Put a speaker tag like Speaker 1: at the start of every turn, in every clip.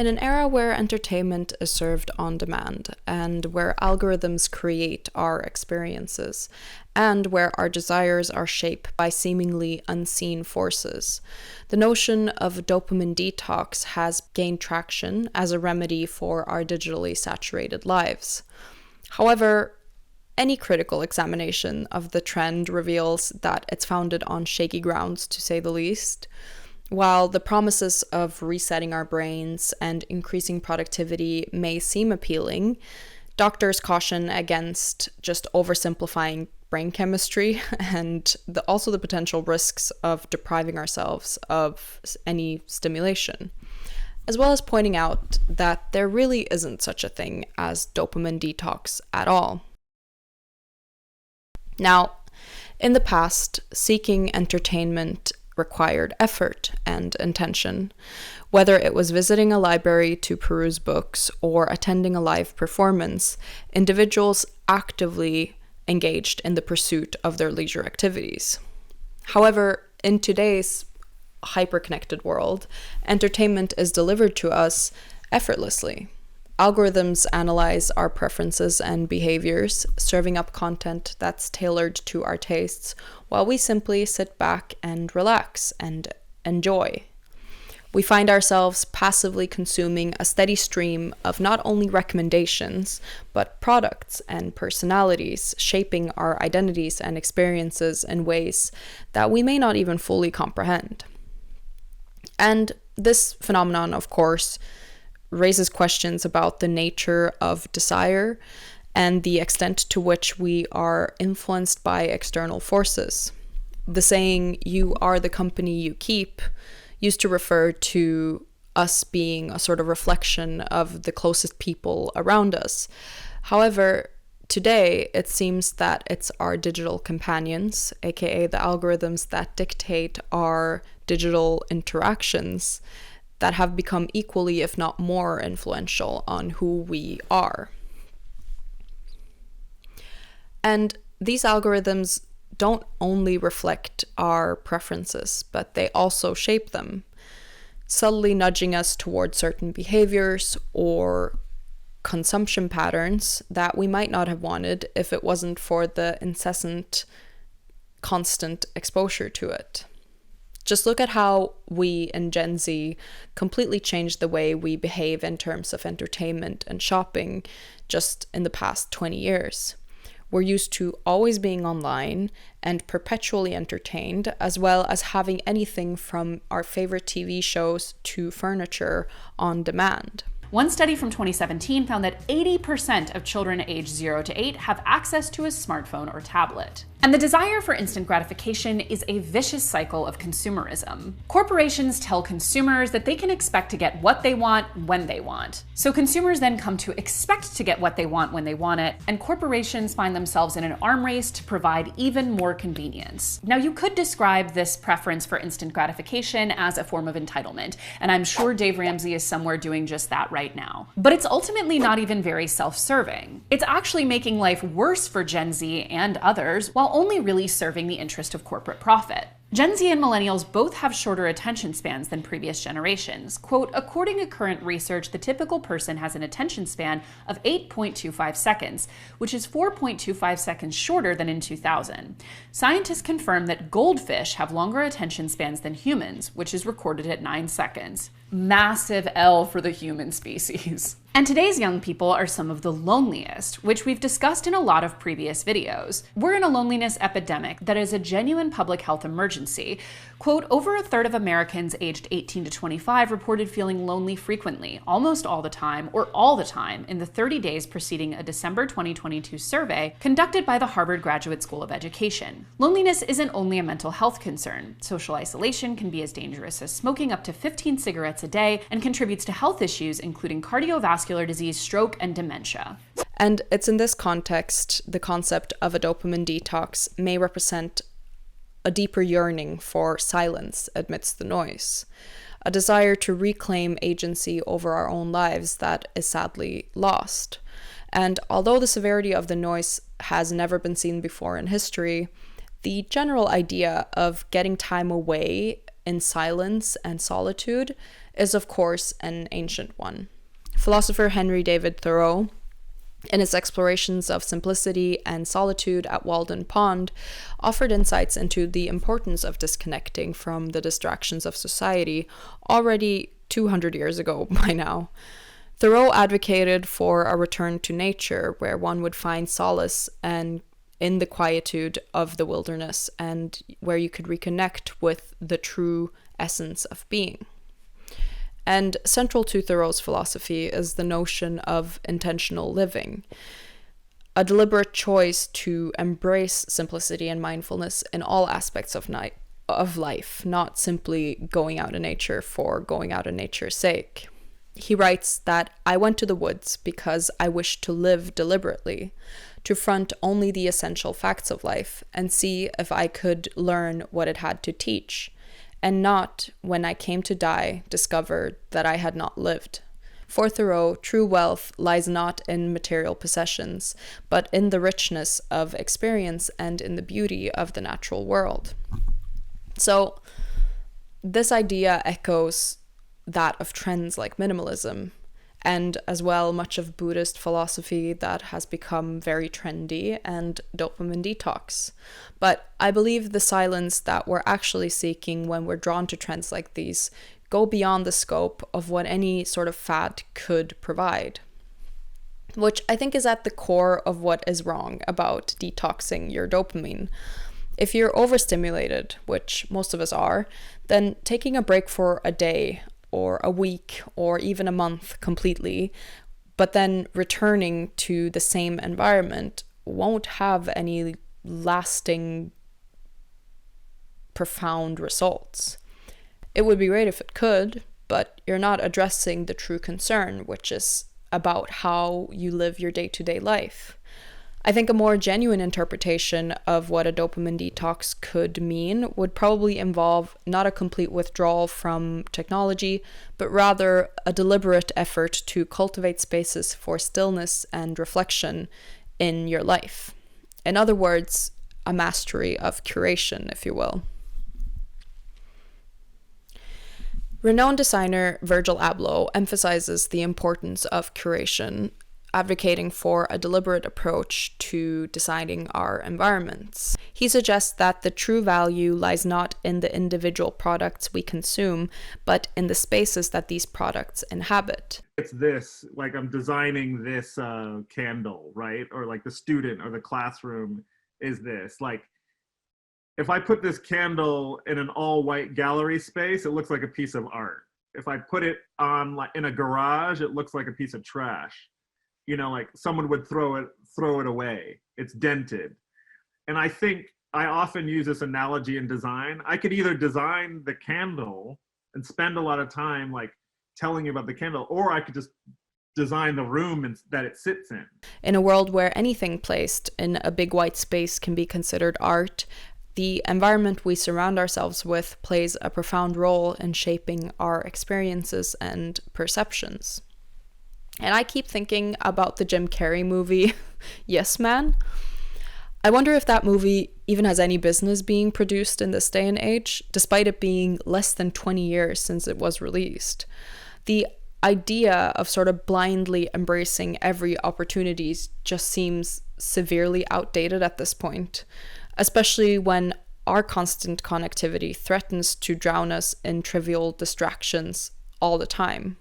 Speaker 1: In an era where entertainment is served on demand, and where algorithms create our experiences, and where our desires are shaped by seemingly unseen forces, the notion of dopamine detox has gained traction as a remedy for our digitally saturated lives. However, any critical examination of the trend reveals that it's founded on shaky grounds, to say the least. While the promises of resetting our brains and increasing productivity may seem appealing, doctors caution against just oversimplifying brain chemistry and also the potential risks of depriving ourselves of any stimulation, as well as pointing out that there really isn't such a thing as dopamine detox at all. Now, in the past, seeking entertainment required effort and intention, whether it was visiting a library to peruse books or attending a live performance. Individuals actively engaged in the pursuit of their leisure activities. However, in today's hyper-connected world, entertainment is delivered to us effortlessly. Algorithms analyze our preferences and behaviors, serving up content that's tailored to our tastes, while we simply sit back and relax and enjoy. We find ourselves passively consuming a steady stream of not only recommendations, but products and personalities, shaping our identities and experiences in ways that we may not even fully comprehend. And this phenomenon, of course, raises questions about the nature of desire and the extent to which we are influenced by external forces. The saying, "you are the company you keep," used to refer to us being a sort of reflection of the closest people around us. However, today it seems that it's our digital companions, aka the algorithms that dictate our digital interactions, that have become equally, if not more, influential on who we are. And these algorithms don't only reflect our preferences, but they also shape them, subtly nudging us toward certain behaviors or consumption patterns that we might not have wanted if it wasn't for the incessant, constant exposure to it. Just look at how we in Gen Z completely changed the way we behave in terms of entertainment and shopping just in the past 20 years. We're used to always being online and perpetually entertained, as well as having anything from our favorite TV shows to furniture on demand.
Speaker 2: One study from 2017 found that 80% of children aged 0 to 8 have access to a smartphone or tablet. And the desire for instant gratification is a vicious cycle of consumerism. Corporations tell consumers that they can expect to get what they want when they want. So consumers then come to expect to get what they want when they want it, and corporations find themselves in an arm race to provide even more convenience. Now, you could describe this preference for instant gratification as a form of entitlement, and I'm sure Dave Ramsey is somewhere doing just that right now. But it's ultimately not even very self-serving. It's actually making life worse for Gen Z and others, while only really serving the interest of corporate profit. Gen Z and millennials both have shorter attention spans than previous generations. Quote, according to current research, the typical person has an attention span of 8.25 seconds, which is 4.25 seconds shorter than in 2000. Scientists confirm that goldfish have longer attention spans than humans, which is recorded at 9 seconds. Massive L for the human species. And today's young people are some of the loneliest, which we've discussed in a lot of previous videos. We're in a loneliness epidemic that is a genuine public health emergency. Quote, over a third of Americans aged 18 to 25 reported feeling lonely frequently, almost all the time, or all the time, in the 30 days preceding a December 2022 survey conducted by the Harvard Graduate School of Education. Loneliness isn't only a mental health concern. Social isolation can be as dangerous as smoking up to 15 cigarettes a day and contributes to health issues including cardiovascular disease, stroke, and dementia.
Speaker 1: And it's in this context, the concept of a dopamine detox may represent a deeper yearning for silence amidst the noise, a desire to reclaim agency over our own lives that is sadly lost. And although the severity of the noise has never been seen before in history, the general idea of getting time away in silence and solitude is, of course, an ancient one. Philosopher Henry Thoreau, in his explorations of simplicity and solitude at Walden Pond, offered insights into the importance of disconnecting from the distractions of society already 200 years ago by now. Thoreau advocated for a return to nature where one would find solace and in the quietude of the wilderness and where you could reconnect with the true essence of being. And central to Thoreau's philosophy is the notion of intentional living, a deliberate choice to embrace simplicity and mindfulness in all aspects of life, not simply going out in nature for going out in nature's sake. He writes that I went to the woods because I wished to live deliberately, to front only the essential facts of life and see if I could learn what it had to teach, and not, when I came to die, discover that I had not lived. For Thoreau, true wealth lies not in material possessions, but in the richness of experience and in the beauty of the natural world. So, this idea echoes that of trends like minimalism, and as well much of Buddhist philosophy that has become very trendy, and dopamine detox. But I believe the silence that we're actually seeking when we're drawn to trends like these go beyond the scope of what any sort of fad could provide, which I think is at the core of what is wrong about detoxing your dopamine. If you're overstimulated, which most of us are, then taking a break for a day or a week or even a month completely, but then returning to the same environment won't have any lasting, profound results. It would be great if it could, but you're not addressing the true concern, which is about how you live your day-to-day life. I think a more genuine interpretation of what a dopamine detox could mean would probably involve not a complete withdrawal from technology, but rather a deliberate effort to cultivate spaces for stillness and reflection in your life. In other words, a mastery of curation, if you will. Renowned designer Virgil Abloh emphasizes the importance of curation, advocating for a deliberate approach to designing our environments. He suggests that the true value lies not in the individual products we consume, but in the spaces that these products inhabit.
Speaker 3: It's this, like I'm designing this candle, right? Or like the student or the classroom is this. Like if I put this candle in an all-white gallery space, it looks like a piece of art. If I put it on like in a garage, it looks like a piece of trash. You know, like someone would throw it away. It's dented. And I think I often use this analogy in design. I could either design the candle and spend a lot of time like telling you about the candle, or I could just design the room that it sits in.
Speaker 1: In a world where anything placed in a big white space can be considered art, the environment we surround ourselves with plays a profound role in shaping our experiences and perceptions. And I keep thinking about the Jim Carrey movie, Yes Man. I wonder if that movie even has any business being produced in this day and age, despite it being less than 20 years since it was released. The idea of sort of blindly embracing every opportunity just seems severely outdated at this point, especially when our constant connectivity threatens to drown us in trivial distractions all the time.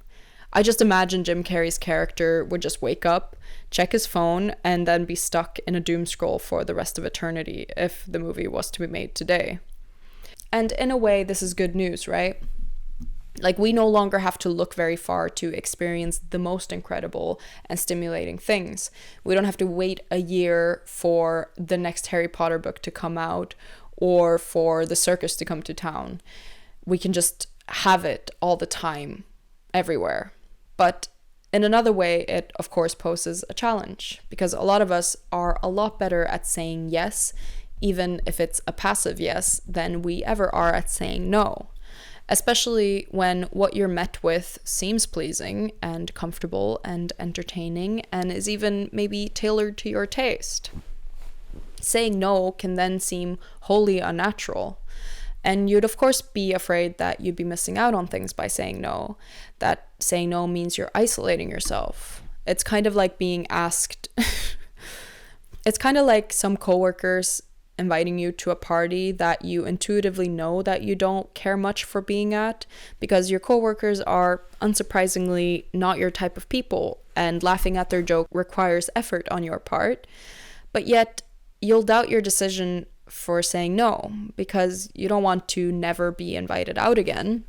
Speaker 1: I just imagine Jim Carrey's character would just wake up, check his phone, and then be stuck in a doom scroll for the rest of eternity if the movie was to be made today. And in a way, this is good news, right? Like, we no longer have to look very far to experience the most incredible and stimulating things. We don't have to wait a year for the next Harry Potter book to come out or for the circus to come to town. We can just have it all the time, everywhere. But in another way, it of course poses a challenge, because a lot of us are a lot better at saying yes, even if it's a passive yes, than we ever are at saying no. Especially when what you're met with seems pleasing and comfortable and entertaining and is even maybe tailored to your taste. Saying no can then seem wholly unnatural. And you'd of course be afraid that you'd be missing out on things by saying no, that saying no means you're isolating yourself. It's kind of like being asked, it's kind of like some coworkers inviting you to a party that you intuitively know that you don't care much for being at, because your coworkers are unsurprisingly not your type of people, and laughing at their joke requires effort on your part. But yet you'll doubt your decision for saying no because you don't want to never be invited out again.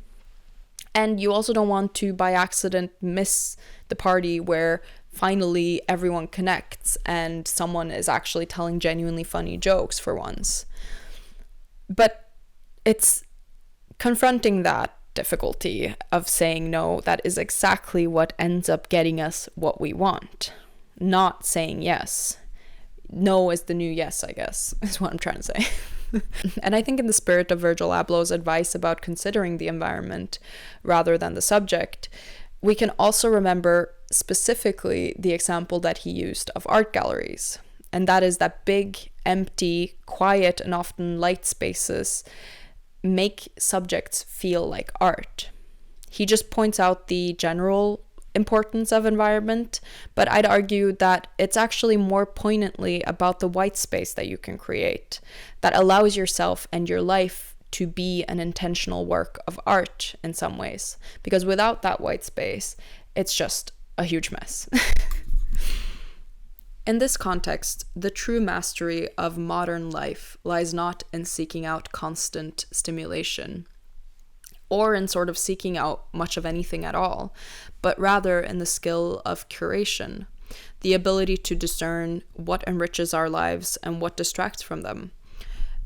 Speaker 1: And you also don't want to by accident miss the party where finally everyone connects and someone is actually telling genuinely funny jokes for once. But it's confronting that difficulty of saying no that is exactly what ends up getting us what we want, not saying yes. No is the new yes, I guess, is what I'm trying to say. And I think in the spirit of Virgil Abloh's advice about considering the environment rather than the subject, we can also remember specifically the example that he used of art galleries. And that is that big, empty, quiet, and often light spaces make subjects feel like art. He just points out the general importance of environment, but I'd argue that it's actually more poignantly about the white space that you can create that allows yourself and your life to be an intentional work of art in some ways, because without that white space, it's just a huge mess. In this context, the true mastery of modern life lies not in seeking out constant stimulation, or in sort of seeking out much of anything at all, but rather in the skill of curation, the ability to discern what enriches our lives and what distracts from them.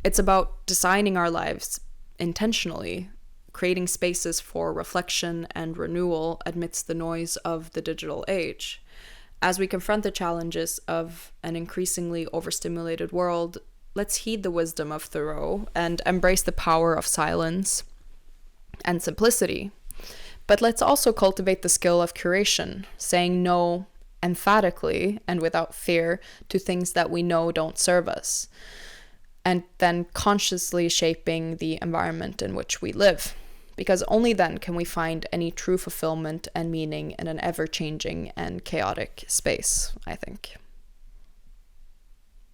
Speaker 1: It's about designing our lives intentionally, creating spaces for reflection and renewal amidst the noise of the digital age. As we confront the challenges of an increasingly overstimulated world, let's heed the wisdom of Thoreau and embrace the power of silence and simplicity. But let's also cultivate the skill of curation, saying no emphatically and without fear to things that we know don't serve us, and then consciously shaping the environment in which we live. Because only then can we find any true fulfillment and meaning in an ever-changing and chaotic space, I think.